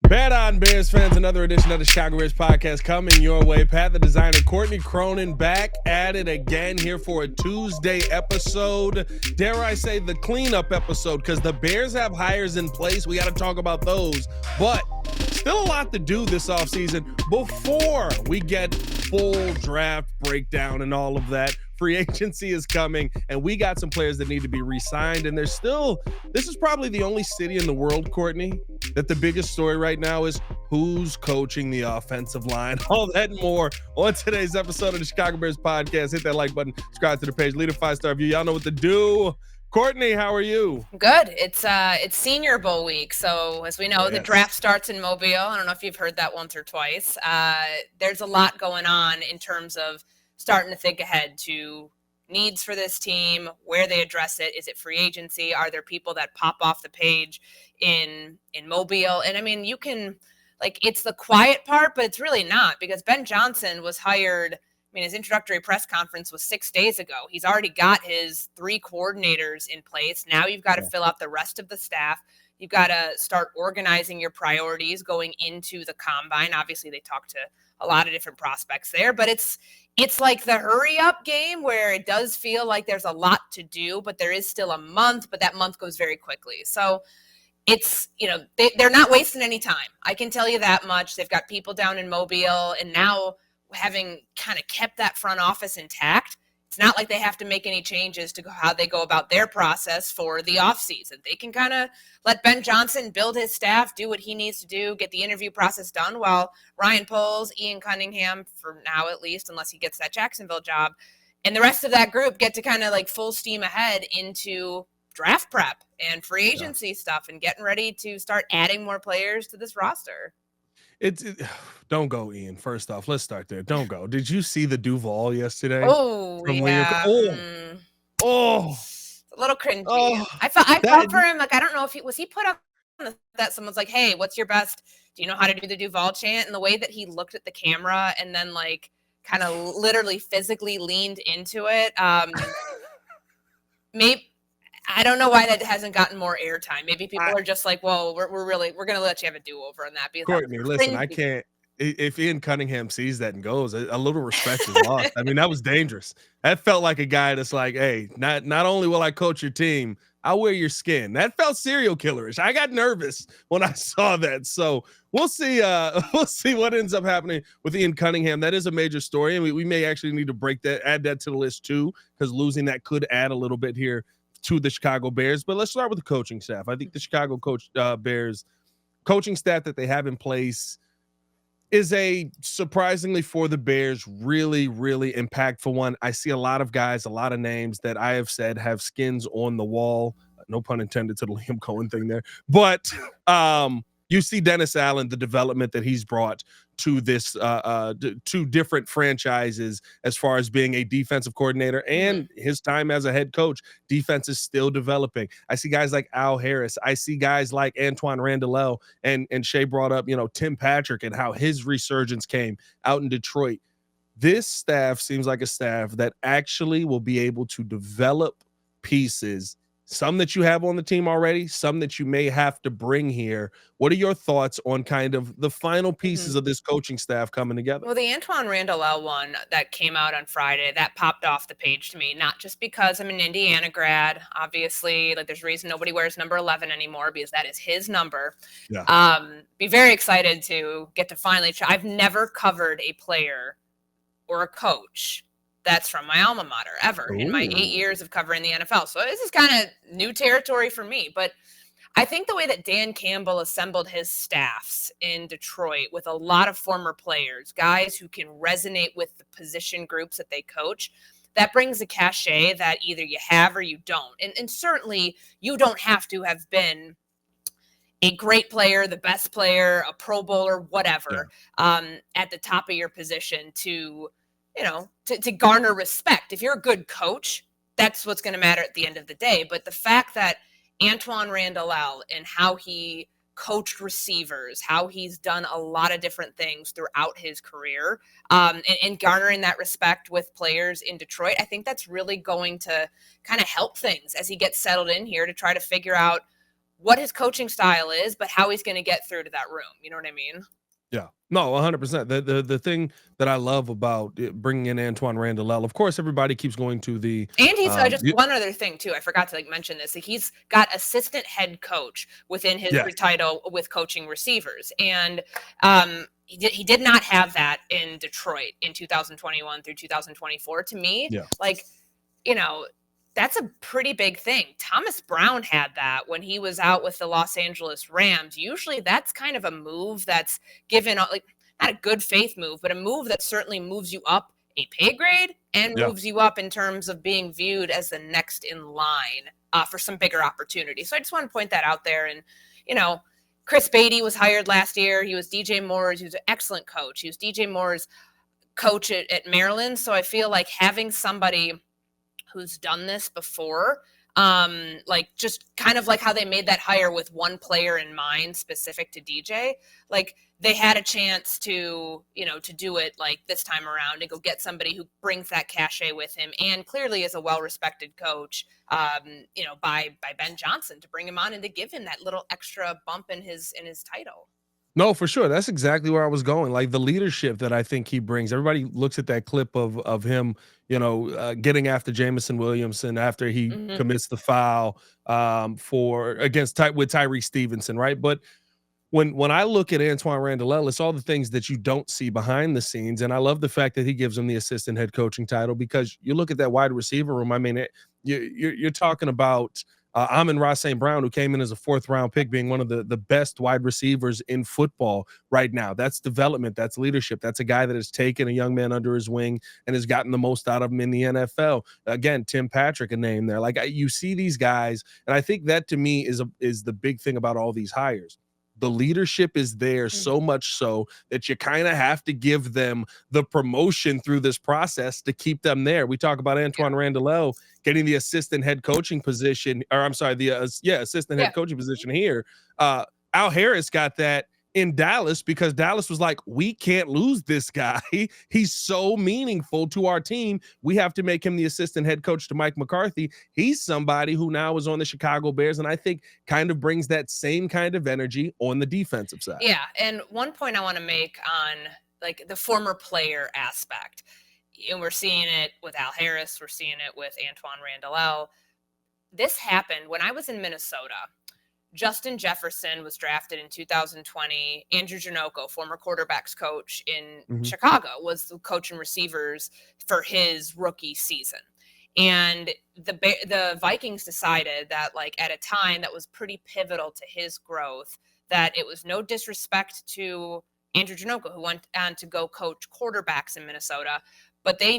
Bet on Bears fans, another edition of the Chicago Bears podcast coming your way. Pat the Designer, Courtney Cronin back at it again here for a Tuesday episode. Dare I say the cleanup episode, because the Bears have hires in place. We got to talk about those. But still a lot to do this offseason before we get full draft breakdown and all of that. Free agency is coming, and we got some players that need to be re-signed. And there's still, this is probably the only city in the world, Courtney, that the biggest story right now is who's coaching the offensive line. All that and more on today's episode of the Chicago Bears podcast. Hit that like button, subscribe to the page, leave a 5-star review. Y'all know what to do. Courtney, how are you? Good. It's Senior Bowl week, so as we know, The draft starts in Mobile. I don't know if you've heard that once or twice. There's a lot going on in terms of starting to think ahead to needs for this team, where they address it. Is it free agency? Are there people that pop off the page in Mobile? And I mean, you can, like, it's the quiet part, but it's really not, because Ben Johnson was hired. I mean, his introductory press conference was 6 days ago. He's already got his 3 coordinators in place. Now you've got to fill out the rest of the staff. You've got to start organizing your priorities going into the combine. Obviously, they talked to a lot of different prospects there, but it's like the hurry up game where it does feel like there's a lot to do, but there is still a month, but that month goes very quickly. So it's, they're not wasting any time. I can tell you that much. They've got people down in Mobile, and now having kind of kept that front office intact, it's not like they have to make any changes to how they go about their process for the offseason. They can kind of let Ben Johnson build his staff, do what he needs to do, get the interview process done, while Ryan Poles, Ian Cunningham, for now at least, unless he gets that Jacksonville job, and the rest of that group get to kind of like full steam ahead into draft prep and free agency stuff and getting ready to start adding more players to this roster. Don't go, Ian. First off, let's start there. Don't go. Did you see the Duval yesterday? Oh, yeah. It's a little cringy. Oh, I felt for him. Like, I don't know if he put up that someone's like, hey, what's your best? Do you know how to do the Duval chant? And the way that he looked at the camera and then like kind of literally physically leaned into it. Maybe. I don't know why that hasn't gotten more airtime. Maybe people are just like, well, we're going to let you have a do-over on that. Courtney, listen, I can't. If Ian Cunningham sees that and goes, a little respect is lost. I mean, that was dangerous. That felt like a guy that's like, hey, not only will I coach your team, I'll wear your skin. That felt serial killerish. I got nervous when I saw that. So we'll see. We'll see what ends up happening with Ian Cunningham. That is a major story, and we may actually need to add that to the list too, because losing that could add a little bit here to the Chicago Bears. But let's start with the coaching staff. I think the Chicago Bears coaching staff that they have in place is a surprisingly for the Bears really, really impactful one. I see a lot of guys, a lot of names that I have said have skins on the wall. No pun intended to the Liam Cohen thing there. But you see Dennis Allen, the development that he's brought to this two different franchises as far as being a defensive coordinator and his time as a head coach. Defense is still developing. I see guys like Al Harris. I see guys like Antoine Randall, and Shay brought up, Tim Patrick and how his resurgence came out in Detroit. This staff seems like a staff that actually will be able to develop pieces, some that you have on the team already, some that you may have to bring here. What are your thoughts on kind of the final pieces of this coaching staff coming together? Well, the Antoine Randall one that came out on Friday, that popped off the page to me, not just because I'm an Indiana grad. Obviously, like, there's a reason nobody wears number 11 anymore, because that is his number. Yeah. Be very excited to get to finally I've never covered a player or a coach that's from my alma mater ever in my 8 years of covering the NFL. So this is kind of new territory for me. But I think the way that Dan Campbell assembled his staffs in Detroit with a lot of former players, guys who can resonate with the position groups that they coach, that brings a cachet that either you have or you don't. And certainly you don't have to have been a great player, the best player, a Pro Bowler, whatever, at the top of your position to garner respect. If you're a good coach, that's what's going to matter at the end of the day. But the fact that Antoine Randall and how he coached receivers, how he's done a lot of different things throughout his career, and garnering that respect with players in Detroit, I think that's really going to kind of help things as he gets settled in here to try to figure out what his coaching style is, but how he's going to get through to that room. You know what I mean? Yeah. No, 100%. The thing that I love about bringing in Antoine Randall, of course, everybody keeps going to the And he's just one other thing too. I forgot to like mention this. He's got assistant head coach within his title with coaching receivers, and he did not have that in Detroit in 2021 through 2024. To me, like, you know, that's a pretty big thing. Thomas Brown had that when he was out with the Los Angeles Rams. Usually that's kind of a move that's given, like, not a good faith move, but a move that certainly moves you up a pay grade and moves you up in terms of being viewed as the next in line for some bigger opportunities. So I just want to point that out there. And, you know, Chris Beatty was hired last year. He was DJ Moore's. He was an excellent coach. He was DJ Moore's coach at Maryland. So I feel like having somebody who's done this before, like just kind of like how they made that hire with one player in mind specific to DJ, like they had a chance to, you know, to do it like this time around and go get somebody who brings that cachet with him and clearly is a well-respected coach, you know, by Ben Johnson, to bring him on and to give him that little extra bump in his title. No, for sure. That's exactly where I was going. Like the leadership that I think he brings. Everybody looks at that clip of him, you know, getting after Jameson Williamson after he commits the foul with Tyree Stevenson, right? But when I look at Antoine Randall, it's all the things that you don't see behind the scenes, and I love the fact that he gives him the assistant head coaching title, because you look at that wide receiver room. I mean, you're talking about Amon-Ra St. Brown, who came in as a 4th-round pick, being one of the best wide receivers in football right now. That's development. That's leadership. That's a guy that has taken a young man under his wing and has gotten the most out of him in the NFL. Again, Tim Patrick, a name there. Like you see these guys, and I think that to me is the big thing about all these hires. The leadership is there so much so that you kind of have to give them the promotion through this process to keep them there. We talk about Antoine Randall getting the assistant head coaching position, or I'm sorry, the assistant head coaching position here. Al Harris got that in Dallas because Dallas was like, we can't lose this guy. He's so meaningful to our team. We have to make him the assistant head coach to Mike McCarthy. He's somebody who now is on the Chicago Bears, and I think kind of brings that same kind of energy on the defensive side. Yeah, and one point I want to make on like the former player aspect, and we're seeing it with Al Harris, we're seeing it with Antoine Randall. This happened when I was in Minnesota. Justin Jefferson was drafted in 2020. Andrew Janocko, former quarterbacks coach in Chicago, was the coach and receivers for his rookie season. And the Vikings decided that, like, at a time that was pretty pivotal to his growth, that it was no disrespect to Andrew Janocko, who went on to go coach quarterbacks in Minnesota, but they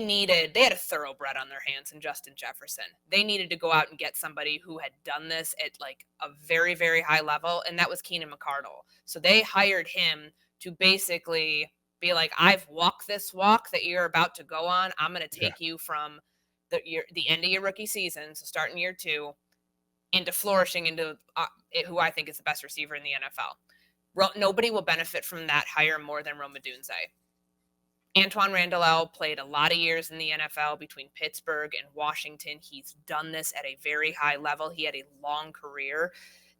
had a thoroughbred on their hands in Justin Jefferson. They needed to go out and get somebody who had done this at like a very, very high level, and that was Keenan McCardle. So they hired him to basically be like, I've walked this walk that you're about to go on. I'm going to take you from the end of your rookie season, so starting year 2, into flourishing into who I think is the best receiver in the NFL. Nobody will benefit from that hire more than Rome Odunze. Antoine Randall played a lot of years in the NFL between Pittsburgh and Washington. He's done this at a very high level. He had a long career.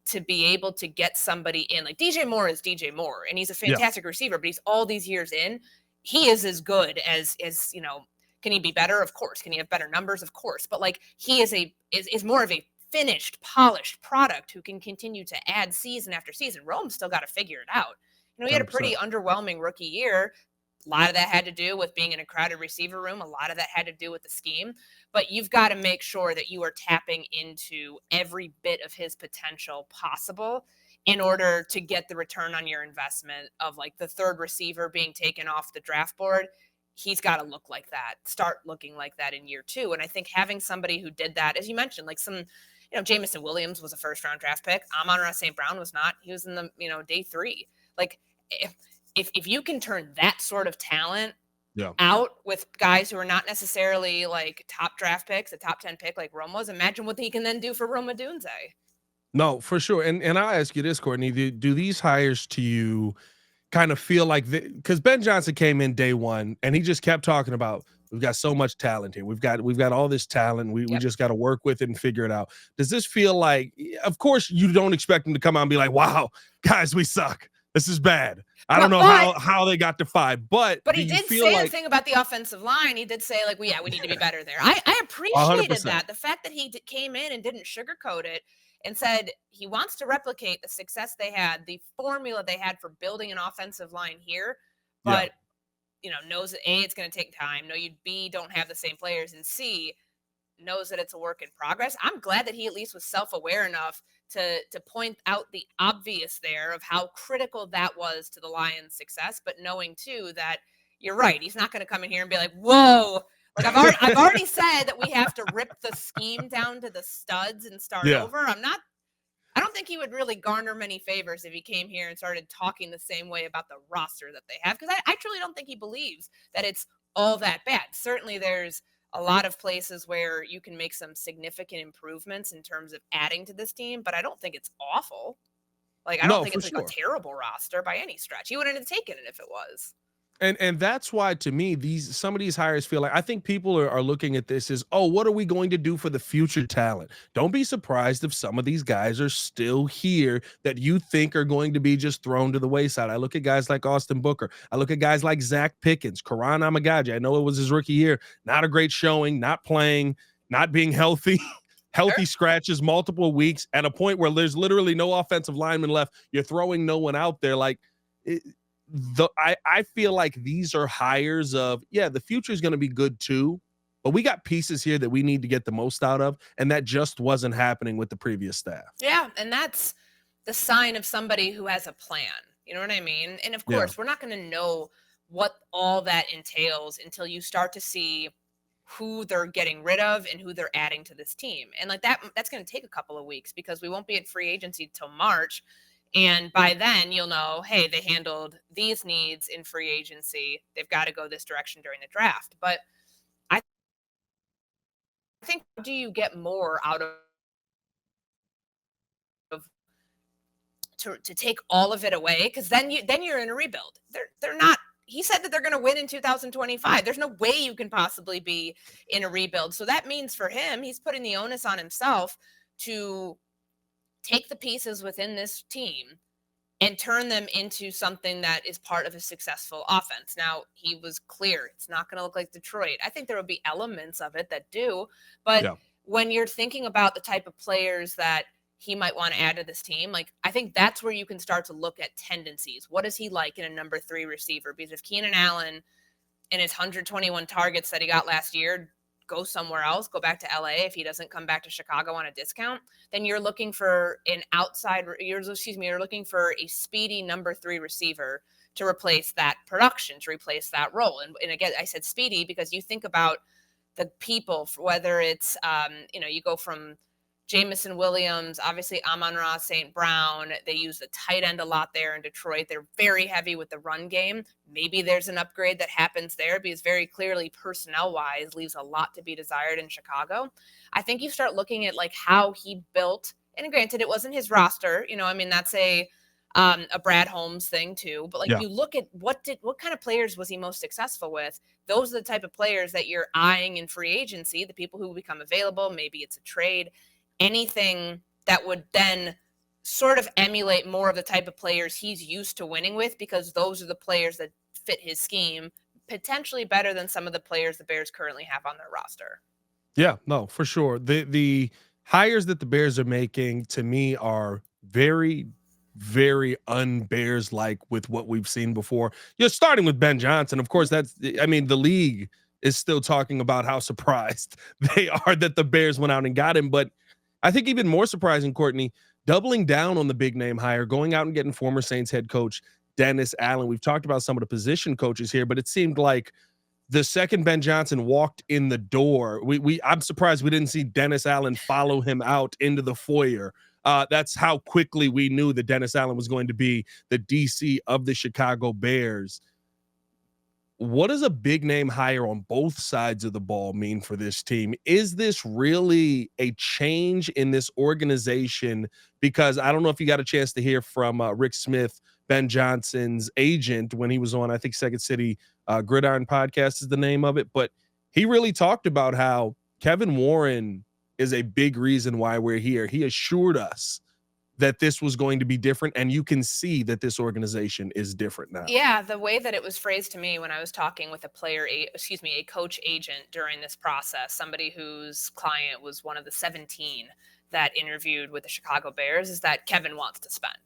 To be able to get somebody in, like DJ Moore is DJ Moore, and he's a fantastic receiver, but he's all these years in. He is as good as you know. Can he be better? Of course. Can he have better numbers? Of course. But like he is more of a finished, polished product who can continue to add season after season. Rome's still got to figure it out. You know, he had a pretty underwhelming rookie year. A lot of that had to do with being in a crowded receiver room. A lot of that had to do with the scheme. But you've got to make sure that you are tapping into every bit of his potential possible in order to get the return on your investment of like the third receiver being taken off the draft board. He's got to look like that, start looking like that in year 2. And I think having somebody who did that, as you mentioned, like Jameson Williams was a 1st-round draft pick. Amon-Ra St. Brown was not. He was in the, day 3. Like, if you can turn that sort of talent out with guys who are not necessarily like top draft picks, a top 10 pick like Rome was, imagine what he can then do for Rome Odunze. No, for sure. And I'll ask you this, Courtney, do these hires to you kind of feel like, because Ben Johnson came in day 1 and he just kept talking about We've got so much talent here. We've got all this talent. We Yep. just got to work with it and figure it out. Does this feel like, of course, you don't expect them to come out and be like, wow, guys, we suck. This is bad. I don't know how they got to 5, but he did say the thing about the offensive line. He did say, like, well, yeah, we need to be better there. I appreciated 100%. that. The fact that he came in and didn't sugarcoat it and said he wants to replicate the success they had, the formula they had for building an offensive line here, but knows that A, it's going to take time. No, B, don't have the same players, and C, knows that it's a work in progress. I'm glad that he at least was self-aware enough to point out the obvious there of how critical that was to the Lions' success, but knowing too that you're right. He's not going to come in here and be like, whoa. Like I've already said that we have to rip the scheme down to the studs and start over. I don't think he would really garner many favors if he came here and started talking the same way about the roster that they have, because I truly don't think he believes that it's all that bad. Certainly there's a lot of places where you can make some significant improvements in terms of adding to this team, but I don't think it's awful. Like, I don't think it's like a terrible roster by any stretch. He wouldn't have taken it if it was. And that's why, to me, some of these hires feel like, I think people are looking at this as, oh, what are we going to do for the future talent? Don't be surprised if some of these guys are still here that you think are going to be just thrown to the wayside. I look at guys like Austin Booker. I look at guys like Zach Pickens, Karan Amagaji. I know it was his rookie year. Not a great showing, not playing, not being healthy. Healthy scratches, multiple weeks, at a point where there's literally no offensive lineman left. You're throwing no one out there. Like, I feel like these are hires of, the future is going to be good too, but we got pieces here that we need to get the most out of, and that just wasn't happening with the previous staff. Yeah, and that's the sign of somebody who has a plan. You know what I mean? And of course, we're not going to know what all that entails until you start to see who they're getting rid of and who they're adding to this team. And like that's going to take a couple of weeks because we won't be at free agency till March. And by then you'll know, hey, they handled these needs in free agency. They've got to go this direction during the draft. But I think, do you get more out of to take all of it away? Because then you're in a rebuild. They're not. He said that they're going to win in 2025. There's no way you can possibly be in a rebuild. So that means for him, he's putting the onus on himself to take the pieces within this team and turn them into something that is part of a successful offense. Now, he was clear. It's not going to look like Detroit. I think there will be elements of it that do. But when you're thinking about the type of players that he might want to add to this team, like, I think that's where you can start to look at tendencies. What is he like in a number 3 receiver? Because if Keenan Allen and his 121 targets that he got last year go somewhere else, go back to LA, if he doesn't come back to Chicago on a discount, then you're looking for you're looking for a speedy number 3 receiver to replace that production, to replace that role. And again, I said speedy because you think about the people, whether it's, you go from Jamison Williams, obviously Amon-Ra St. Brown. They use the tight end a lot there in Detroit. They're very heavy with the run game. Maybe there's an upgrade that happens there because very clearly personnel-wise leaves a lot to be desired in Chicago. I think you start looking at like how he built, and granted it wasn't his roster. That's a Brad Holmes thing too. But you look at what kind of players was he most successful with? Those are the type of players that you're eyeing in free agency, the people who become available. Maybe it's a trade. Anything that would then sort of emulate more of the type of players he's used to winning with, because those are the players that fit his scheme potentially better than some of the players the Bears currently have on their roster. Yeah, no, for sure. The hires that the Bears are making, to me, are very, very un-Bears like with what we've seen before. You're starting with Ben Johnson. Of course, the league is still talking about how surprised they are that the Bears went out and got him. But I think even more surprising, Courtney, doubling down on the big name hire, going out and getting former Saints head coach Dennis Allen. We've talked about some of the position coaches here, but it seemed like the second Ben Johnson walked in the door, I'm surprised we didn't see Dennis Allen follow him out into the foyer. That's how quickly we knew that Dennis Allen was going to be the DC of the Chicago Bears. What does a big name hire on both sides of the ball mean for this team? Is this really a change in this organization? Because I don't know if you got a chance to hear from Rick Smith, Ben Johnson's agent, when he was on, I think, Second City Gridiron podcast is the name of it. But he really talked about how Kevin Warren is a big reason why we're here. He assured us that this was going to be different, and you can see that this organization is different now. Yeah, the way that it was phrased to me when I was talking with a coach agent during this process, somebody whose client was one of the 17 that interviewed with the Chicago Bears, is that Kevin wants to spend.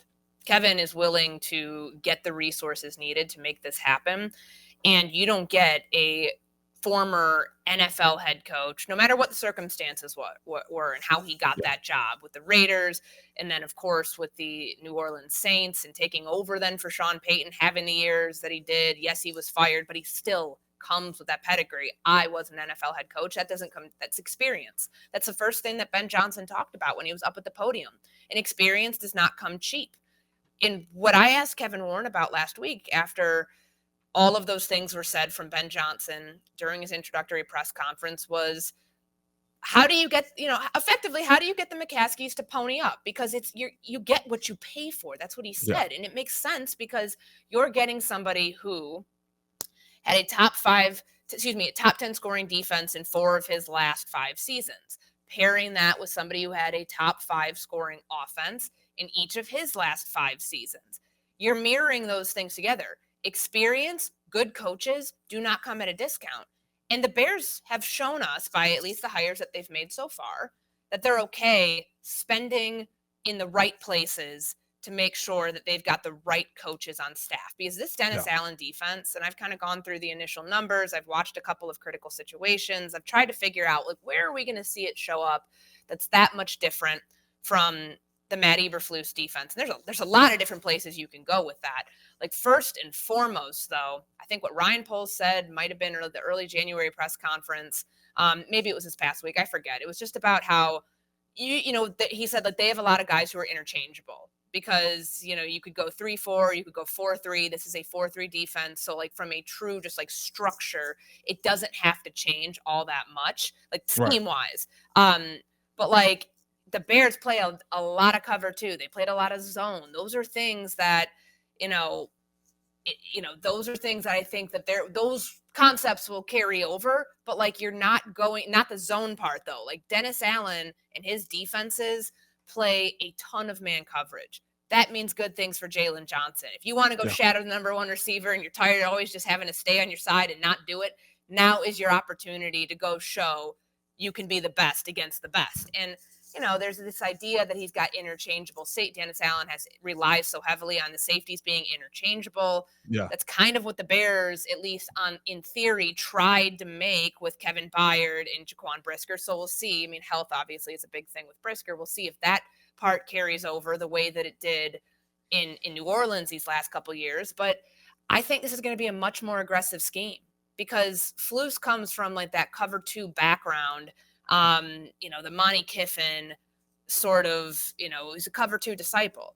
Kevin is willing to get the resources needed to make this happen. And you don't get a former NFL head coach, no matter what the circumstances were and how he got that job with the Raiders. And then, of course, with the New Orleans Saints and taking over then for Sean Payton, having the years that he did. Yes, he was fired, but he still comes with that pedigree. I was an NFL head coach. That doesn't come, that's experience. That's the first thing that Ben Johnson talked about when he was up at the podium. And experience does not come cheap. And what I asked Kevin Warren about last week after all of those things were said from Ben Johnson during his introductory press conference was, how do you get, effectively, how do you get the McCaskies to pony up? Because you get what you pay for. That's what he said. And it makes sense because you're getting somebody who had a top 10 scoring defense in 4 of his last 5 seasons. Pairing that with somebody who had a top 5 scoring offense in each of his last 5 seasons. You're mirroring those things together. Experience, good coaches do not come at a discount. And the Bears have shown us, by at least the hires that they've made so far, that they're okay spending in the right places to make sure that they've got the right coaches on staff. Because this Dennis Allen defense, and I've kind of gone through the initial numbers, I've watched a couple of critical situations, I've tried to figure out, like, where are we going to see it show up that's that much different from the Matt Eberflus defense. And there's a lot of different places you can go with that. Like, first and foremost, though, I think what Ryan Poles said might have been the early January press conference. Maybe it was this past week. I forget. It was just about how, he said that they have a lot of guys who are interchangeable because, you could go 3-4, you could go 4-3. This is a 4-3 defense. So, like, from a true just like structure, it doesn't have to change all that much, like scheme wise. But like, the Bears play a lot of cover too. They played a lot of zone. Those are things that, those are things that I think that those concepts will carry over, but like, you're not the zone part though. Like, Dennis Allen and his defenses play a ton of man coverage. That means good things for Jalen Johnson. If you want to go shadow the number 1 receiver and you're tired of always just having to stay on your side and not do it, now is your opportunity to go show you can be the best against the best. And there's this idea that he's got interchangeable. Dennis Allen relies so heavily on the safeties being interchangeable. Yeah. That's kind of what the Bears, at least in theory, tried to make with Kevin Byard and Jaquan Brisker. So we'll see. I mean, health obviously is a big thing with Brisker. We'll see if that part carries over the way that it did in New Orleans these last couple years. But I think this is going to be a much more aggressive scheme because Flus comes from like that cover 2 background. The Monty Kiffin sort of, he's a cover 2 disciple.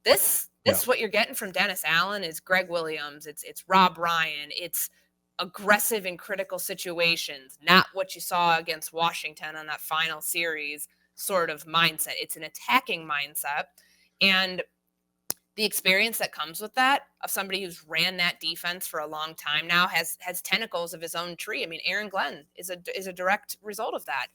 This is what you're getting from Dennis Allen is Greg Williams. It's Rob Ryan. It's aggressive in critical situations, not what you saw against Washington on that final series sort of mindset. It's an attacking mindset. And the experience that comes with that of somebody who's ran that defense for a long time now has tentacles of his own tree. I mean, Aaron Glenn is a direct result of that.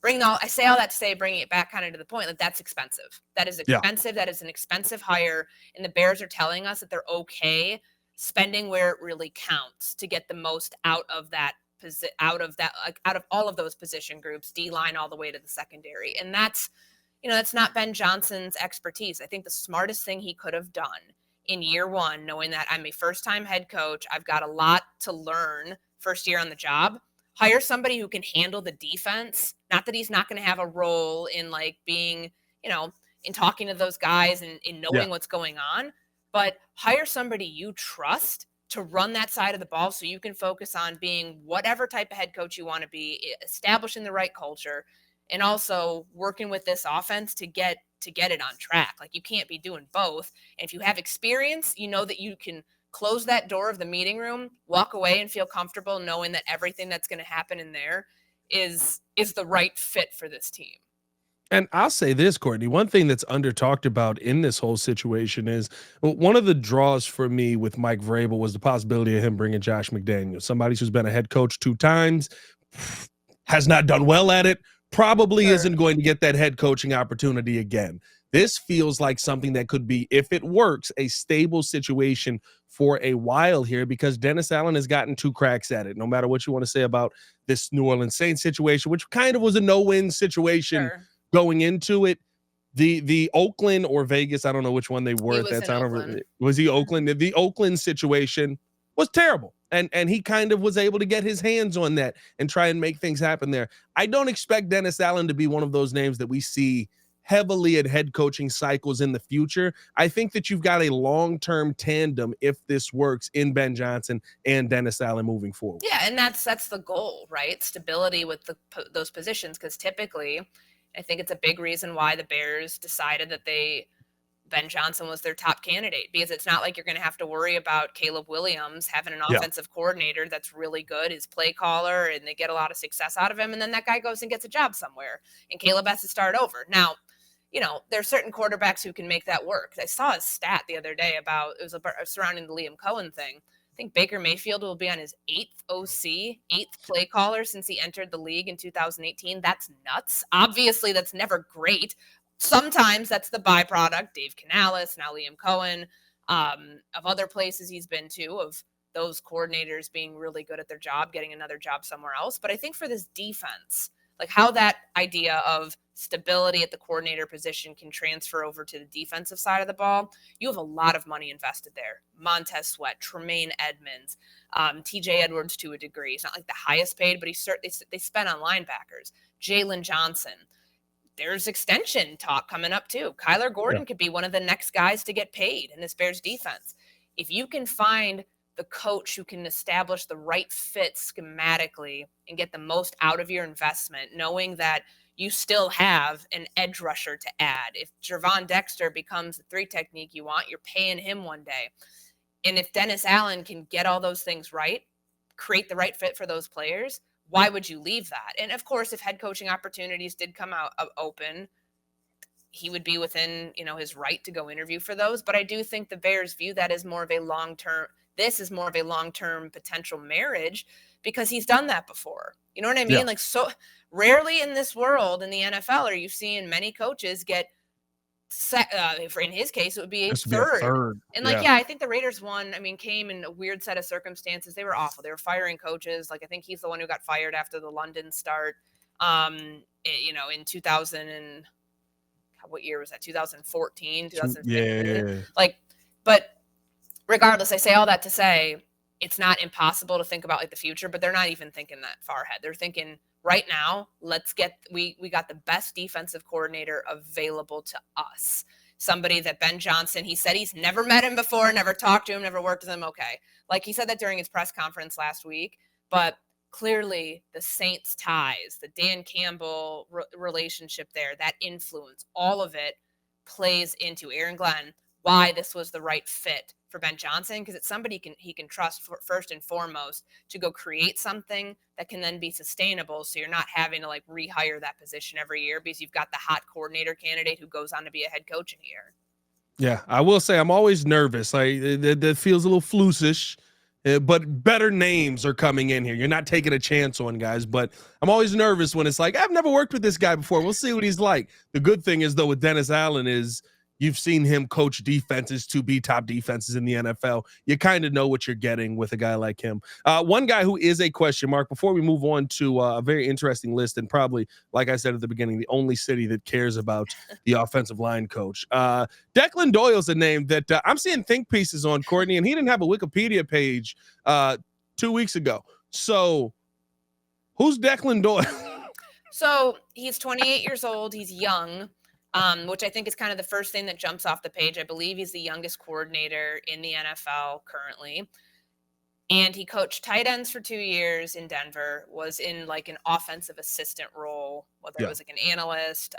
I say all that to say, bringing it back kind of to the point, like, that's expensive. That is expensive. That is an expensive hire. And the Bears are telling us that they're okay spending where it really counts to get the most out of all of those position groups, D-line all the way to the secondary. And that's not Ben Johnson's expertise. I think the smartest thing he could have done in year 1, knowing that I'm a first-time head coach, I've got a lot to learn first year on the job, hire somebody who can handle the defense. Not that he's not going to have a role in like being, in talking to those guys and in knowing what's going on, but hire somebody you trust to run that side of the ball so you can focus on being whatever type of head coach you want to be, establishing the right culture, and also working with this offense to get it on track. Like, you can't be doing both. And if you have experience, you know that you can close that door of the meeting room, walk away and feel comfortable knowing that everything that's going to happen in there is the right fit for this team. And I'll say this, Courtney, one thing that's under talked about in this whole situation is one of the draws for me with Mike Vrabel was the possibility of him bringing Josh McDaniels, somebody who's been a head coach 2 times, has not done well at it, probably isn't going to get that head coaching opportunity again. This feels like something that could be, if it works, a stable situation for a while here, because Dennis Allen has gotten 2 cracks at it. No matter what you want to say about this New Orleans Saints situation, which kind of was a no-win situation going into it, the Oakland or Vegas, I don't know which one they were at that time. Was he Oakland? The Oakland situation was terrible. And he kind of was able to get his hands on that and try and make things happen there. I don't expect Dennis Allen to be one of those names that we see heavily at head coaching cycles in the future. I think that you've got a long-term tandem, if this works, in Ben Johnson and Dennis Allen moving forward. Yeah, and that's the goal, right? Stability with those positions, because typically – I think it's a big reason why the Bears decided that Ben Johnson was their top candidate, because it's not like you're going to have to worry about Caleb Williams having an offensive coordinator that's really good, his play caller, and they get a lot of success out of him. And then that guy goes and gets a job somewhere and Caleb has to start over. Now, there are certain quarterbacks who can make that work. I saw a stat the other day about, it was surrounding the Liam Cohen thing. I think Baker Mayfield will be on his 8th OC, 8th play caller since he entered the league in 2018. That's nuts. Obviously, that's never great. Sometimes that's the byproduct. Dave Canales, now Liam Cohen, of other places he's been to, of those coordinators being really good at their job, getting another job somewhere else. But I think for this defense, like how that idea of stability at the coordinator position can transfer over to the defensive side of the ball, you have a lot of money invested there. Montez Sweat, Tremaine Edmonds, TJ Edwards to a degree. He's not like the highest paid, but they spent on linebackers. Jalen Johnson. There's extension talk coming up too. Kyler Gordon could be one of the next guys to get paid in this Bears defense. If you can find the coach who can establish the right fit schematically and get the most out of your investment, knowing that you still have an edge rusher to add. If Gervon Dexter becomes the 3 technique you want, you're paying him one day. And if Dennis Allen can get all those things right, create the right fit for those players, why would you leave that? And of course, if head coaching opportunities did come out open, he would be within, his right to go interview for those. But I do think the Bears view that as more of a long-term, this is more of a long-term potential marriage, because he's done that before. You know what I mean? Like, so rarely in this world in the NFL are you seeing many coaches get in his case, it would be a third. And I think the Raiders came in a weird set of circumstances. They were awful. They were firing coaches. Like, I think he's the one who got fired after the London start, in 2000 and what year was that? 2014, 2015. But regardless, I say all that to say it's not impossible to think about like the future, but they're not even thinking that far ahead. They're thinking right now, we got the best defensive coordinator available to us. Somebody that Ben Johnson, he said he's never met him before, never talked to him, never worked with him. Okay. Like he said that during his press conference last week, but clearly the Saints ties, the Dan Campbell relationship there, that influence, all of it plays into Aaron Glenn, why this was the right fit for Ben Johnson, because it's somebody he can trust first and foremost to go create something that can then be sustainable. So you're not having to like rehire that position every year because you've got the hot coordinator candidate who goes on to be a head coach in a year. Yeah, I will say I'm always nervous. That feels a little floozish, but better names are coming in here. You're not taking a chance on guys, but I'm always nervous when it's like, I've never worked with this guy before. We'll see what he's like. The good thing is, though, with Dennis Allen is you've seen him coach defenses to be top defenses in the NFL. You kind of know what you're getting with a guy like him. One guy who is a question mark before we move on to a very interesting list, and probably, like I said at the beginning, the only city that cares about the offensive line coach. Declan Doyle's a name that I'm seeing think pieces on, Courtney, and he didn't have a Wikipedia page 2 weeks ago. So who's Declan Doyle? So he's 28 years old. He's young. Which I think is kind of the first thing that jumps off the page. I believe he's the youngest coordinator in the NFL currently. And he coached tight ends for 2 years in Denver, was in like an offensive assistant role, whether it was like an analyst,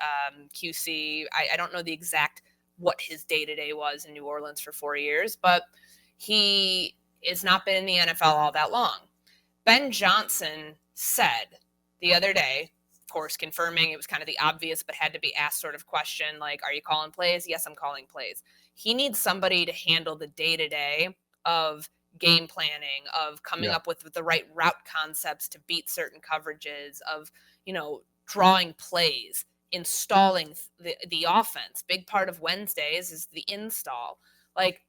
QC. I don't know the exact what his day-to-day was in New Orleans for 4 years, but he has not been in the NFL all that long. Ben Johnson said the other day, course, confirming it was kind of the obvious but had to be asked sort of question, like, are you calling plays? Yes, I'm calling plays. He needs somebody to handle the day-to-day of game planning, of coming Yeah. up with the right route concepts to beat certain coverages, of, drawing plays, installing the offense. Big part of Wednesdays is the install. Like,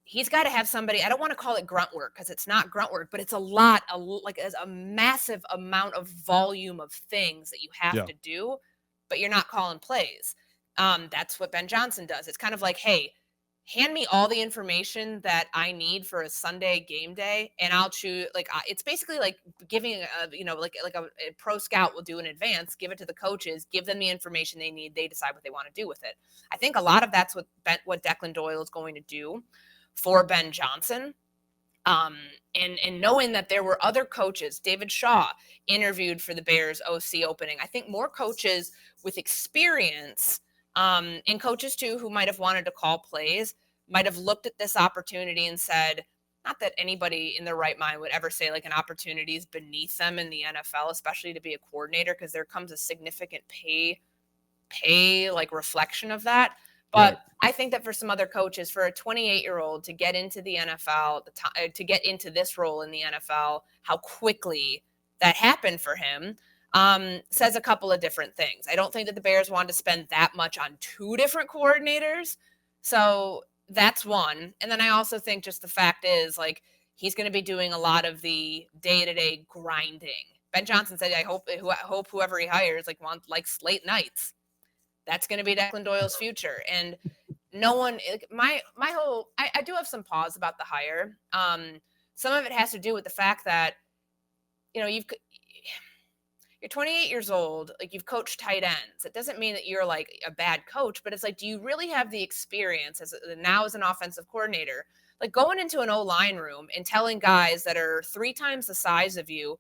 he's got to have somebody. I don't want to call it grunt work because it's not grunt work, but it's a massive amount of volume of things that you have to do, but you're not calling plays. That's what Ben Johnson does. It's kind of like, hey, hand me all the information that I need for a Sunday game day, and I'll choose. Like, it's basically like giving a pro scout will do in advance. Give it to the coaches, give them the information they need. They decide what they want to do with it. I think a lot of that's what Declan Doyle is going to do for Ben Johnson. And knowing that there were other coaches, David Shaw interviewed for the Bears OC opening. I think more coaches with experience, and coaches too, who might have wanted to call plays, might have looked at this opportunity and said, not that anybody in their right mind would ever say like an opportunity is beneath them in the NFL, especially to be a coordinator, because there comes a significant pay like reflection of that. But I think that for some other coaches, for a 28-year-old to get into the NFL, to get into this role in the NFL, how quickly that happened for him, says a couple of different things. I don't think that the Bears wanted to spend that much on two different coordinators. So that's one. And then I also think just the fact is, like, he's going to be doing a lot of the day-to-day grinding. Ben Johnson said, I hope whoever he hires likes late nights. That's going to be Declan Doyle's future. And no one, my whole, I do have some pause about the hire. Some of it has to do with the fact that, you're 28 years old, like, you've coached tight ends. It doesn't mean that you're like a bad coach, but it's like, do you really have the experience now as an offensive coordinator, like going into an O-line room and telling guys that are 3 times the size of you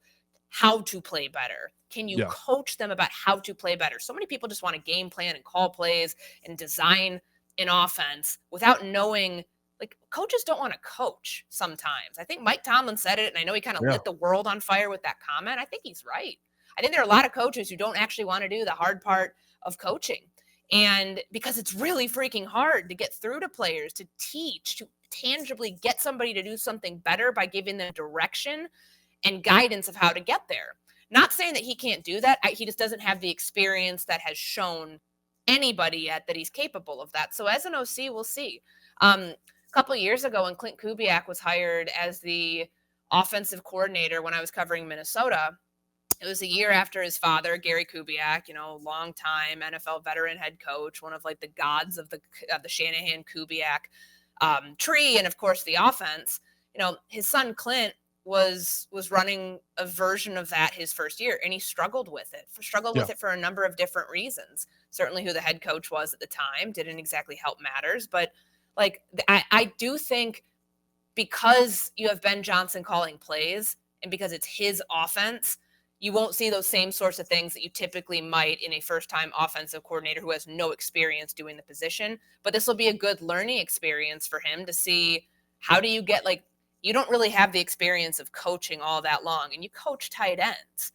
how to play better? Can you coach them about how to play better? So many people just want to game plan and call plays and design an offense without knowing. Like, coaches don't want to coach sometimes. I think Mike Tomlin said it, and I know he kind of lit the world on fire with that comment. I think he's right. I think there are a lot of coaches who don't actually want to do the hard part of coaching. And because it's really freaking hard to get through to players, to teach, to tangibly get somebody to do something better by giving them direction and guidance of how to get there. Not saying that he can't do that. He just doesn't have the experience that has shown anybody yet that he's capable of that. So as an OC, we'll see. A couple of years ago, when Clint Kubiak was hired as the offensive coordinator when I was covering Minnesota, it was a year after his father, Gary Kubiak, long-time NFL veteran head coach, one of like the gods of the Shanahan-Kubiak tree, and of course the offense. His son Clint was running a version of that his first year, and he struggled with it. With it for a number of different reasons. Certainly, who the head coach was at the time didn't exactly help matters, but like I do think because you have Ben Johnson calling plays and because it's his offense, you won't see those same sorts of things that you typically might in a first-time offensive coordinator who has no experience doing the position. But this will be a good learning experience for him to see, how do you get, like, you don't really have the experience of coaching all that long, and you coach tight ends.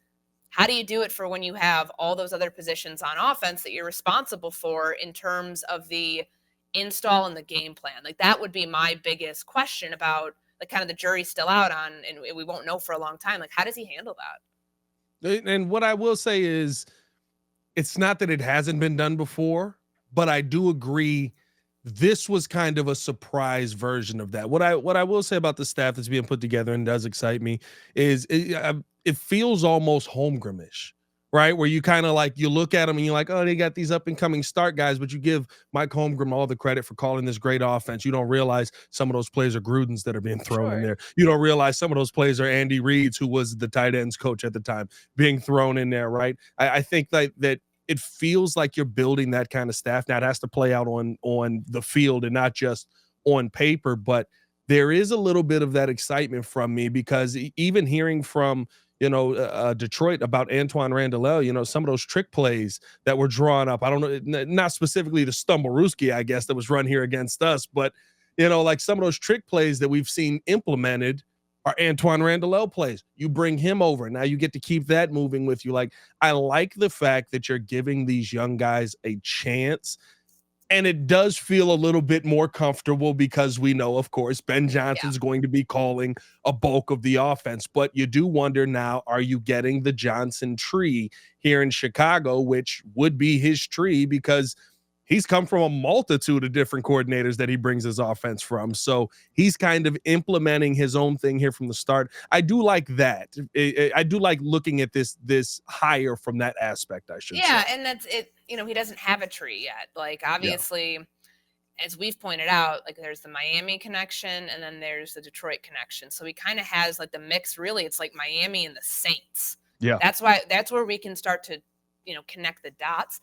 How do you do it for when you have all those other positions on offense that you're responsible for in terms of the install and the game plan? Like, that would be my biggest question about, like, kind of the jury's still out on, and we won't know for a long time. Like, how does he handle that? And what I will say is, it's not that it hasn't been done before, but I do agree this was kind of a surprise version of that. What I will say about the staff that's being put together and does excite me is it feels almost Holmgren-ish, right? Where you kind of like, you look at them and you're like, oh, they got these up and coming start guys, but you give Mike Holmgren all the credit for calling this great offense. You don't realize some of those plays are Gruden's that are being thrown in there. You don't realize some of those plays are Andy Reid's, who was the tight ends coach at the time, being thrown in there, right? I think that it feels like you're building that kind of staff. Now it has to play out on the field and not just on paper, but there is a little bit of that excitement from me, because even hearing from Detroit about Antoine Randall, some of those trick plays that were drawn up. I don't know, not specifically the Stumbleruski, I guess, that was run here against us, but like some of those trick plays that we've seen implemented or Antoine Randall plays. You bring him over. Now you get to keep that moving with you. Like, I like the fact that you're giving these young guys a chance. And it does feel a little bit more comfortable because we know, of course, Ben Johnson's going to be calling a bulk of the offense. But you do wonder now, are you getting the Johnson tree here in Chicago, which would be his tree because he's come from a multitude of different coordinators that he brings his offense from. So he's kind of implementing his own thing here from the start. I do like that. I do like looking at this higher from that aspect, I should say. Yeah, and that's it. He doesn't have a tree yet. Like, obviously, as we've pointed out, like, there's the Miami connection and then there's the Detroit connection. So he kind of has like the mix. Really, it's like Miami and the Saints. Yeah. That's where we can start to, connect the dots.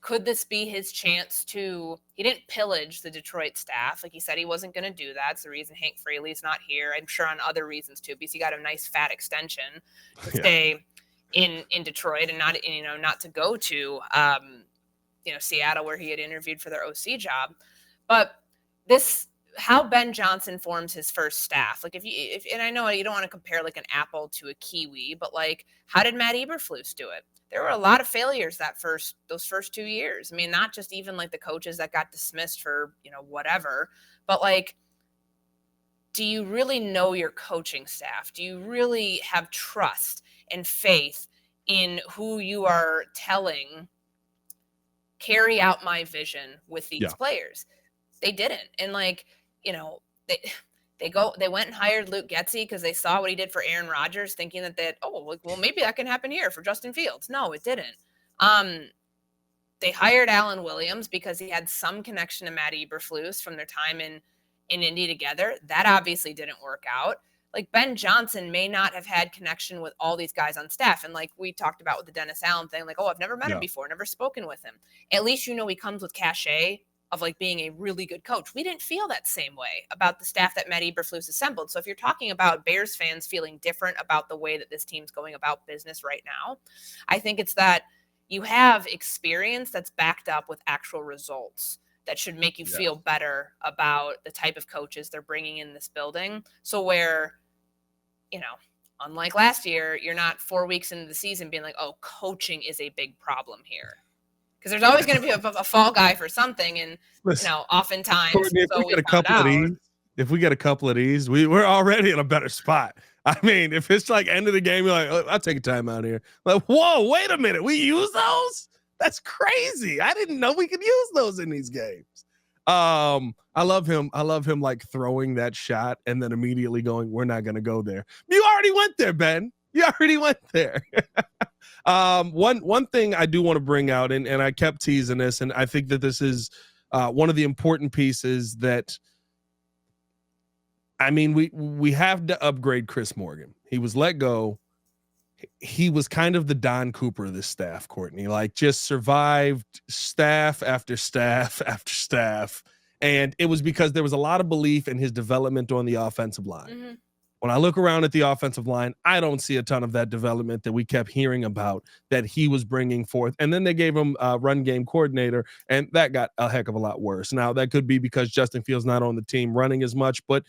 Could this be his chance to? He didn't pillage the Detroit staff. Like he said, he wasn't going to do that. It's the reason Hank Fraley's not here. I'm sure on other reasons too, because he got a nice fat extension to stay in Detroit and not to go to Seattle, where he had interviewed for their OC job. But how Ben Johnson forms his first staff. Like, and I know you don't want to compare like an apple to a kiwi, but like, how did Matt Eberflus do it? There were a lot of failures those first 2 years. I mean, not just even like the coaches that got dismissed for, whatever, but like, do you really know your coaching staff? Do you really have trust and faith in who you are telling carry out my vision with these players? They didn't. And like, they went and hired Luke Getsy because they saw what he did for Aaron Rodgers, thinking that maybe that can happen here for Justin Fields. No, it didn't. They hired Alan Williams because he had some connection to Matt Eberflus from their time in Indy together. That obviously didn't work out. Like, Ben Johnson may not have had connection with all these guys on staff. And like we talked about with the Dennis Allen thing, like, I've never met him before, never spoken with him. At least, he comes with cachet of like being a really good coach. We didn't feel that same way about the staff that Matt Eberflus assembled. So if you're talking about Bears fans feeling different about the way that this team's going about business right now, I think it's that you have experience that's backed up with actual results that should make you feel better about the type of coaches they're bringing in this building. So where, unlike last year, you're not 4 weeks into the season being like, coaching is a big problem here. Because there's always going to be a fall guy for something. And, oftentimes, Courtney, if we get a couple of these, we're already in a better spot. I mean, if it's like end of the game, you're like, I'll take a time out here. Like, whoa, wait a minute. We use those? That's crazy. I didn't know we could use those in these games. I love him. I love him like throwing that shot and then immediately going, we're not going to go there. You already went there, Ben. You already went there. One thing I do want to bring out, and I kept teasing this, and I think that this is one of the important pieces that, I mean, we have to upgrade Chris Morgan. He was let go. He was kind of the Don Cooper of this staff, Courtney, like just survived staff after staff after staff. And it was because there was a lot of belief in his development on the offensive line. Mm-hmm. When I look around at the offensive line, I don't see a ton of that development that we kept hearing about that he was bringing forth. And then they gave him a run game coordinator, and that got a heck of a lot worse. Now, that could be because Justin Fields not on the team running as much, but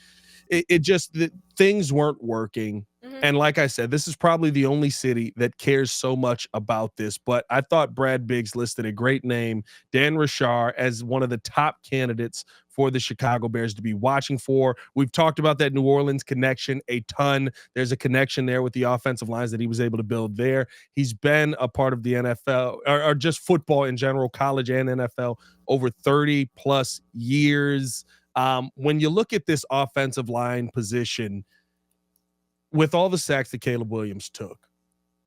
it just, things weren't working. Mm-hmm. And like I said, this is probably the only city that cares so much about this. But I thought Brad Biggs listed a great name, Dan Rashar, as one of the top candidates for the Chicago Bears to be watching for. We've talked about that New Orleans connection a ton. There's a connection there with the offensive lines that he was able to build there. He's been a part of the NFL or just football in general, college and NFL, over 30 plus years. When you look at this offensive line position, with all the sacks that Caleb Williams took,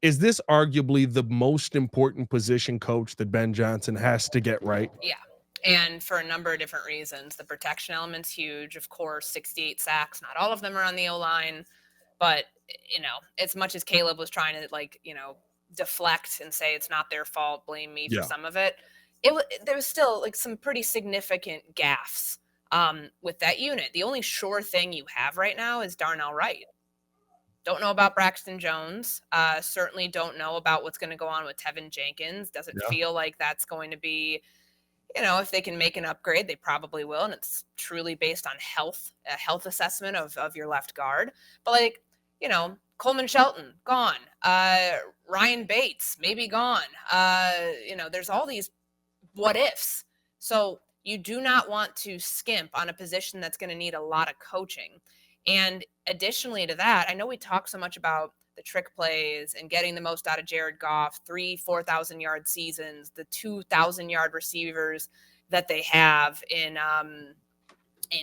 is this arguably the most important position coach that Ben Johnson has to get right? Yeah. And for a number of different reasons. The protection element's huge. Of course, 68 sacks. Not all of them are on the O-line. But, as much as Caleb was trying to, deflect and say it's not their fault, blame me for some of it, there was still, some pretty significant gaffes with that unit. The only sure thing you have right now is Darnell Wright. Don't know about Braxton Jones. Certainly don't know about what's going to go on with Tevin Jenkins. Doesn't feel like that's going to be, if they can make an upgrade, they probably will. And it's truly based on a health assessment of your left guard. But like, Coleman Shelton, gone. Ryan Bates, maybe gone. There's all these what ifs. So you do not want to skimp on a position that's going to need a lot of coaching. And additionally to that, I know we talk so much about the trick plays and getting the most out of Jared Goff, 4,000 yard seasons, the 2,000-yard receivers that they have in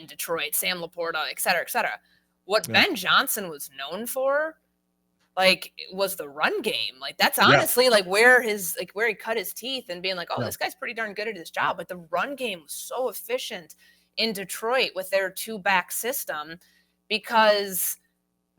Detroit, Sam Laporta, et cetera, et cetera. What Ben Johnson was known for, was the run game. That's honestly where he cut his teeth and being like, oh, this guy's pretty darn good at his job. The run game was so efficient in Detroit with their 2-back system because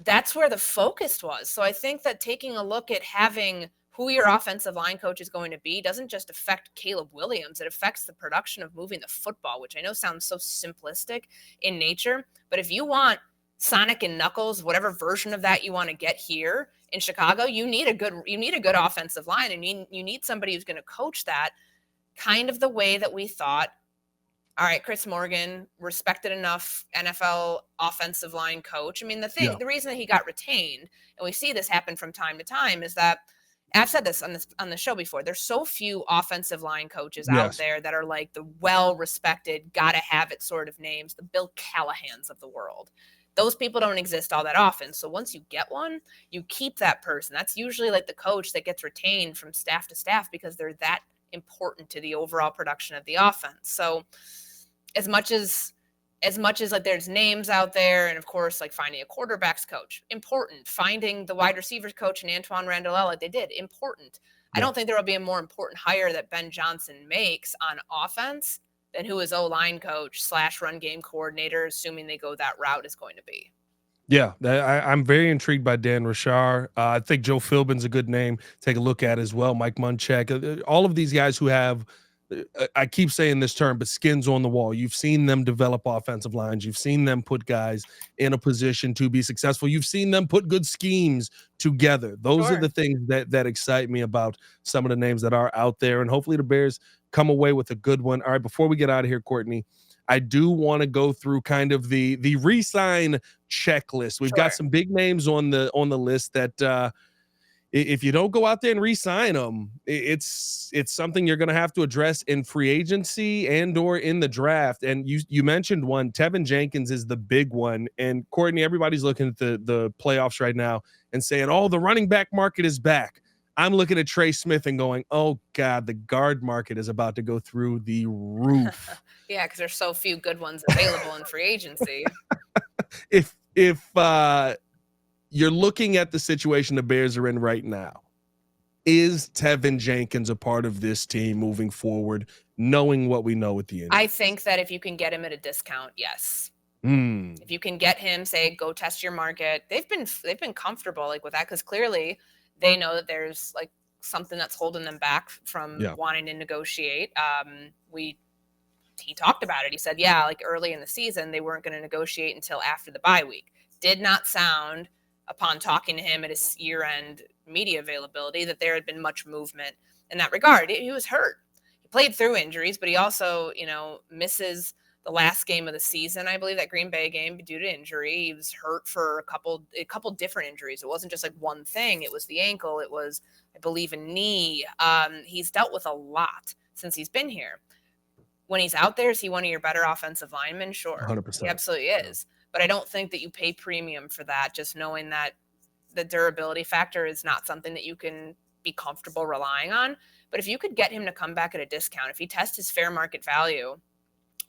that's where the focus was. So I think that taking a look at having who your offensive line coach is going to be doesn't just affect Caleb Williams. It affects the production of moving the football, which I know sounds so simplistic in nature. But if you want Sonic and Knuckles, whatever version of that you want to get here in Chicago, you need a good offensive line, and you need somebody who's going to coach that kind of the way that we thought. All right, Chris Morgan, respected enough NFL offensive line coach. I mean, the reason that he got retained, and we see this happen from time to time, is that, and I've said this on the show before, there's so few offensive line coaches out there that are like the well-respected, gotta have it sort of names, the Bill Callahans of the world. Those people don't exist all that often. So once you get one, you keep that person. That's usually like the coach that gets retained from staff to staff because they're that important to the overall production of the offense. So as much as like there's names out there, and of course like finding a quarterbacks coach, important. Finding the wide receivers coach and Antoine Randall, like they did, important. I don't think there will be a more important hire that Ben Johnson makes on offense than who his O-line coach / run game coordinator, assuming they go that route, is going to be. Yeah, I'm very intrigued by Dan Rashar. I think Joe Philbin's a good name. Take a look at as well. Mike Munchak. All of these guys who have, I keep saying this term, but skins on the wall. You've seen them develop offensive lines. You've seen them put guys in a position to be successful. You've seen them put good schemes together. Those are the things that excite me about some of the names that are out there. And hopefully the Bears come away with a good one. All right, before we get out of here, Courtney, I do want to go through kind of the re-sign checklist. We've got some big names on the list that if you don't go out there and re-sign them, it's something you're going to have to address in free agency and or in the draft. And you mentioned one. Tevin Jenkins is the big one. And Courtney, everybody's looking at the playoffs right now and saying, oh, the running back market is back. I'm looking at Trey Smith and going, oh, God, the guard market is about to go through the roof. Yeah, because there's so few good ones available in free agency. If you're looking at the situation the Bears are in right now, is Tevin Jenkins a part of this team moving forward, knowing what we know with the injury? I think that if you can get him at a discount, yes. If you can get him, say, go test your market. They've been comfortable like with that because clearly they know that there's like something that's holding them back from wanting to negotiate. He talked about it. He said, like early in the season, they weren't going to negotiate until after the bye week. Did not sound, upon talking to him at his year-end media availability, that there had been much movement in that regard. He was hurt. He played through injuries, but he also, misses the last game of the season, I believe, that Green Bay game due to injury. He was hurt for a couple different injuries. It wasn't just like one thing. It was the ankle. It was, I believe, a knee. He's dealt with a lot since he's been here. When he's out there, is he one of your better offensive linemen? Sure. 100%. He absolutely is. But I don't think that you pay premium for that, just knowing that the durability factor is not something that you can be comfortable relying on. But if you could get him to come back at a discount, if he tests his fair market value,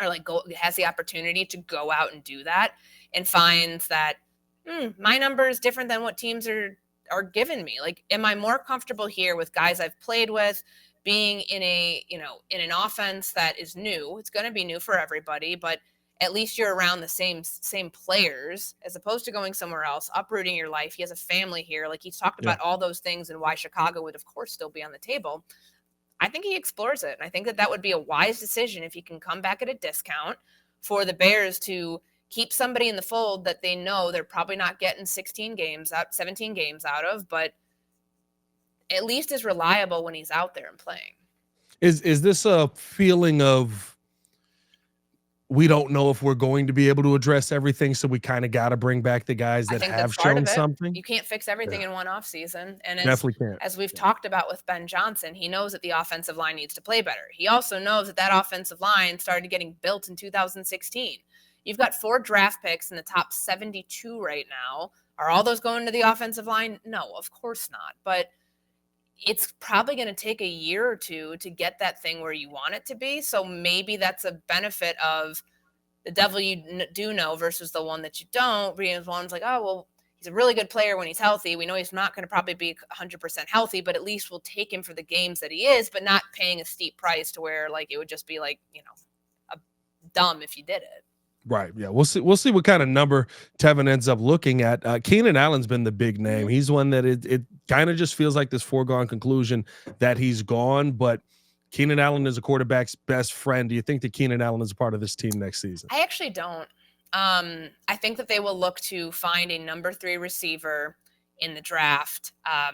or has the opportunity to go out and do that and finds that my number is different than what teams are giving me. Like, am I more comfortable here with guys I've played with, being in an offense that is new? It's going to be new for everybody, but at least you're around the same players as opposed to going somewhere else, uprooting your life. He has a family here. Like, he's talked about all those things and why Chicago would, of course, still be on the table. I think he explores it. And I think that would be a wise decision if he can come back at a discount for the Bears to keep somebody in the fold that they know they're probably not getting 17 games out of, but at least is reliable when he's out there and playing. Is this a feeling of we don't know if we're going to be able to address everything, so we kind of got to bring back the guys I that think that's have part of shown it. something? You can't fix everything Yeah, in one off season. And definitely can't. as we've Yeah. talked about with Ben Johnson, he knows that the offensive line needs to play better. He also knows that that offensive line started getting built in 2016. You've got 4 draft picks in the top 72 right now. Are all those going to the offensive line? No, of course not. But it's probably going to take a year or two to get that thing where you want it to be. So maybe that's a benefit of the devil you do know versus the one that you don't. Because one's like, oh, well, he's a really good player when he's healthy. We know he's not going to probably be 100% healthy, but at least we'll take him for the games that he is, but not paying a steep price to where like it would just be like, dumb if you did it. Right. Yeah. We'll see. We'll see what kind of number Tevin ends up looking at. Keenan Allen's been the big name. Mm-hmm. He's one that it kind of just feels like this foregone conclusion that he's gone. But Keenan Allen is a quarterback's best friend. Do you think that Keenan Allen is a part of this team next season? I actually don't. I think that they will look to find a number 3 receiver in the draft.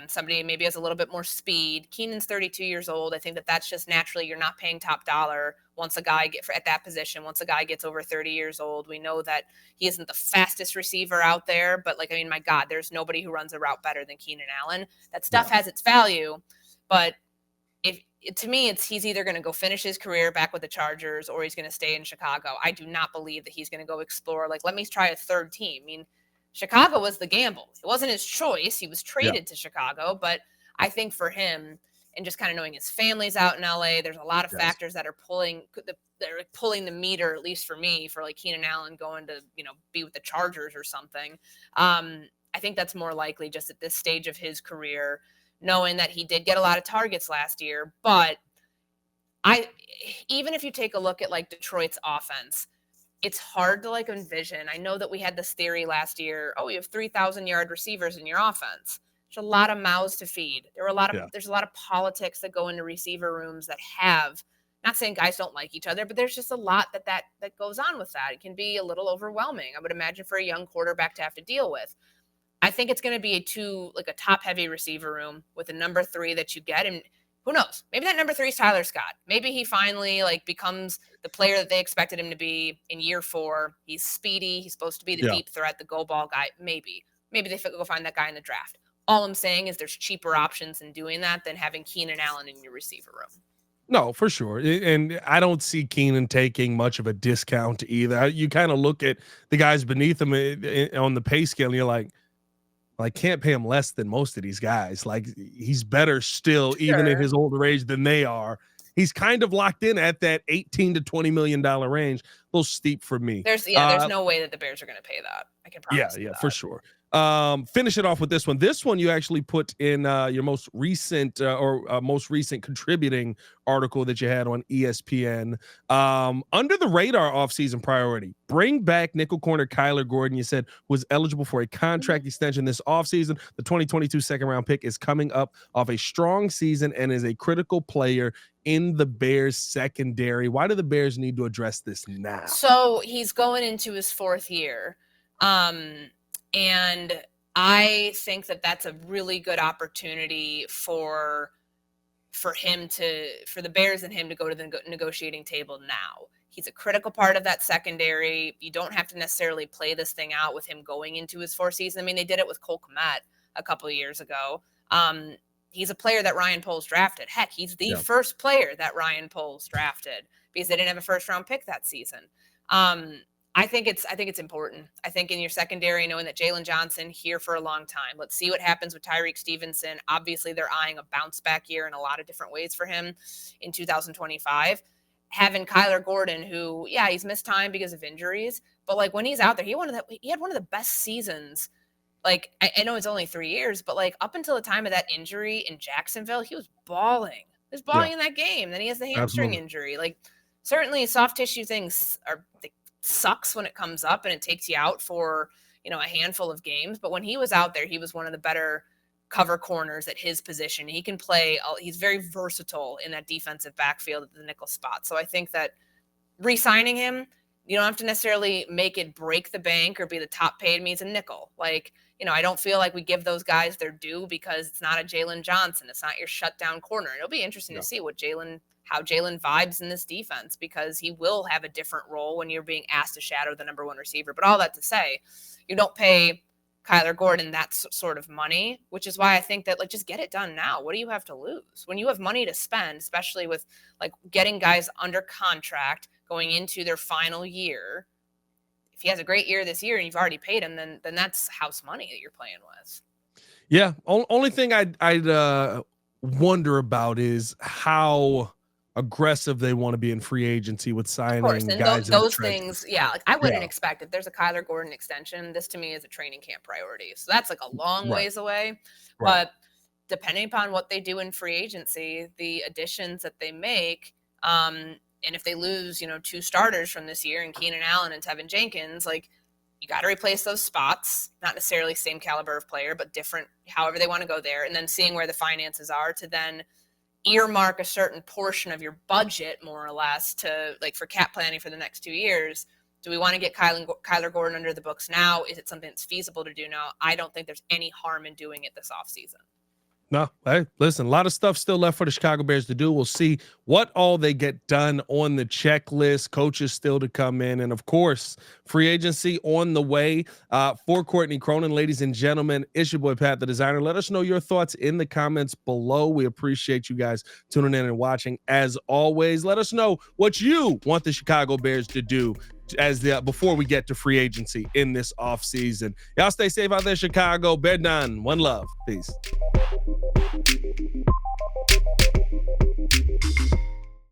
Somebody maybe has a little bit more speed. Keenan's 32 years old. I think that that's just naturally you're not paying top dollar once a guy at that position. Once a guy gets over 30 years old, we know that he isn't the fastest receiver out there. But my God, there's nobody who runs a route better than Keenan Allen. That stuff has its value, but to me, he's either going to go finish his career back with the Chargers or he's going to stay in Chicago. I do not believe that he's going to go explore. Let me try a third team. I mean, Chicago was the gamble. It wasn't his choice. He was traded to Chicago, but I think for him and just kind of knowing his family's out in LA, there's a lot of factors that are pulling the meter, at least for me, for Keenan Allen going to, be with the Chargers or something. I think that's more likely just at this stage of his career, knowing that he did get a lot of targets last year. But even if you take a look at Detroit's offense, it's hard to envision. I know that we had this theory last year. Oh, you have 3,000-yard receivers in your offense. There's a lot of mouths to feed. There's a lot of politics that go into receiver rooms that have, not saying guys don't like each other, but there's just a lot that goes on with that. It can be a little overwhelming, I would imagine, for a young quarterback to have to deal with. I think it's going to be a top-heavy receiver room with a number 3 that you get, and who knows? Maybe that number 3 is Tyler Scott. Maybe he finally becomes the player that they expected him to be in year 4. He's speedy. He's supposed to be the deep threat, the go ball guy. Maybe they go find that guy in the draft. All I'm saying is there's cheaper options in doing that than having Keenan Allen in your receiver room. No, for sure. And I don't see Keenan taking much of a discount either. You kind of look at the guys beneath him on the pay scale, and you're like, can't pay him less than most of these guys. He's better still, even at his older age, than they are. He's kind of locked in at that $18 to $20 million range. A little steep for me. There's no way that the Bears are going to pay that. I can promise. Yeah, for sure. Finish it off with this one. This one you actually put in your most recent most recent contributing article that you had on ESPN. Under the radar offseason priority, bring back nickel corner Kyler Gordon. You said was eligible for a contract extension this offseason. The 2022 second round pick is coming up off a strong season and is a critical player in the Bears secondary. Why do the Bears need to address this now? So he's going into his 4th year. And I think that that's a really good opportunity for the Bears and him to go to the negotiating table now. He's a critical part of that secondary. You don't have to necessarily play this thing out with him going into his 4th season. I mean, they did it with Cole Kmet a couple of years ago. He's a player that Ryan Poles drafted. Heck, he's the first player that Ryan Poles drafted because they didn't have a 1st-round pick that season. I think it's important. I think in your secondary, knowing that Jalen Johnson here for a long time. Let's see what happens with Tyreek Stevenson. Obviously, they're eyeing a bounce back year in a lot of different ways for him in 2025. Having Kyler Gordon, who, he's missed time because of injuries, but when he's out there, he had one of the best seasons. I know it's only 3 years, but up until the time of that injury in Jacksonville, he was balling. He was balling in that game. Then he has the hamstring injury. Certainly soft tissue things sucks when it comes up and it takes you out for, a handful of games. But when he was out there, he was one of the better cover corners at his position. He can play. He's very versatile in that defensive backfield at the nickel spot. So I think that re-signing him, you don't have to necessarily make it break the bank or be the top paid means a nickel. I don't feel like we give those guys their due because it's not a Jalen Johnson. It's not your shutdown corner. It'll be interesting to see what Jalen how Jalen vibes in this defense, because he will have a different role when you're being asked to shadow the number one receiver. But all that to say, you don't pay Kyler Gordon that sort of money, which is why I think that, like, just get it done now. What do you have to lose when you have money to spend, especially with like getting guys under contract going into their final year? If he has a great year this year and you've already paid him, then that's house money that you're playing with. Yeah. Only thing I'd wonder about is how aggressive they want to be in free agency with signing And guys. those things, yeah. Like, I wouldn't expect if there's a Kyler Gordon extension. This to me is a training camp priority. So that's like a long ways away. Right. But depending upon what they do in free agency, the additions that they make, and if they lose, 2 starters from this year, and Keenan Allen and Tevin Jenkins, like, you got to replace those spots. Not necessarily same caliber of player, but different, however they want to go there. And then seeing where the finances are to then earmark a certain portion of your budget, more or less, to like for cap planning for the next 2 years. Do we want to get Kyler Gordon under the books now? Is it something that's feasible to do now? I don't think there's any harm in doing it this offseason. No, hey, listen, a lot of stuff still left for the Chicago Bears to do. We'll see what all they get done on the checklist. Coaches still to come in. And, of course, free agency on the way. For Courtney Cronin, ladies and gentlemen, it's your boy, Pat the Designer. Let us know your thoughts in the comments below. We appreciate you guys tuning in and watching. As always, let us know what you want the Chicago Bears to do before we get to free agency in this offseason. Y'all stay safe out there, Chicago. Bear down. One love. Peace.